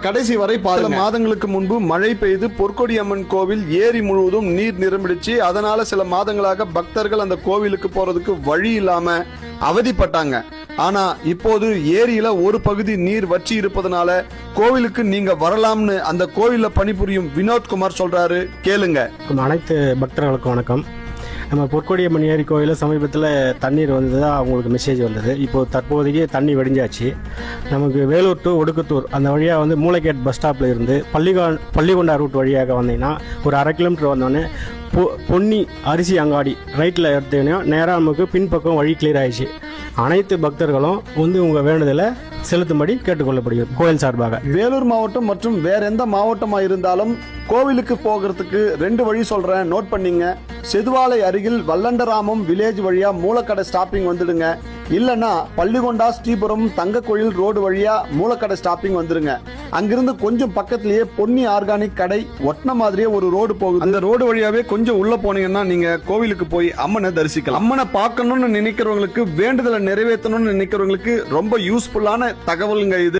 கடைசி வரை பல மாதங்களுக்கு முன்பு மழை பெய்து பொற்கொடி அம்மன் கோவில் ஏரி முழுவதும் நீர் நிரம்பிடுச்சு. அதனால சில மாதங்களாக பக்தர்கள் அந்த கோவிலுக்கு போறதுக்கு வழி இல்லாம அவதிப்பட்டாங்க. ஆனா இப்போது ஏரியில ஒரு பகுதி நீர் வற்றி இருப்பதனால கோவிலுக்கு நீங்க வரலாம்னு அந்த கோவில்ல பணிபுரியும் வினோத்குமார் சொல்றாரு, கேளுங்க. அனைத்து பக்தர்களுக்கும் வணக்கம். நம்ம பொற்கொடியம்மன் ஏரி கோயிலில் சமீபத்தில் தண்ணீர் வந்ததா அவங்களுக்கு மெசேஜ் வந்தது. இப்போது தற்போதைக்கு தண்ணி வடிஞ்சாச்சு. நமக்கு வேலூர் டு ஒடுக்குத்தூர் அந்த வழியாக மூளைகேட் பஸ் ஸ்டாப்பில் இருந்து பள்ளிகொண்டா ரூட் வழியாக வந்தீங்கன்னா ஒரு 1/2 கிலோமீட்டர் வந்தோடனே பொன்னி அரிசி அங்காடி ரைட்டில் எடுத்தீங்கன்னா நேராக நமக்கு பின்பக்கம் வழி கிளியர் ஆயிடுச்சு. அனைத்து பக்தர்களும் உங்கள் வேண்டுதலை செலுத்தும்படி கேட்டுக்கொள்ளப்படுகிறது கோயில் சார்பாக. வேலூர் மாவட்டம் மற்றும் வேற எந்த மாவட்டமா இருந்தாலும் கோவிலுக்கு போகிறதுக்கு 2 வழி சொல்றேன், நோட் பண்ணீங்க. செதுவாலை அருகில் வல்லண்டராமம் வில்லேஜ் வழியா மூலக்கடை ஸ்டாப்பிங் வந்துடுங்க. இல்லன்னா பள்ளிகொண்டா ஸ்ரீபுரம் தங்க கோயில் ரோடு வழியா மூலக்கடை ஸ்டாப்பிங் வந்துருங்க. அங்கிருந்து கொஞ்சம் பக்கத்திலேயே பொன்னி ஆர்கானிக் கடை ஒட்டின மாதிரியே ஒரு ரோடு போகுது. அந்த ரோடு வழியாவே கொஞ்சம் உள்ள போனீங்கன்னா நீங்க கோவிலுக்கு போய் அம்மனை தரிசிக்கலாம். அம்மனை பார்க்கணும்னு நினைக்கிறவங்களுக்கு, வேண்டுதலை நிறைவேற்றணும்னு நினைக்கிறவங்களுக்கு ரொம்ப யூஸ்ஃபுல்லான தகவலுங்க இது.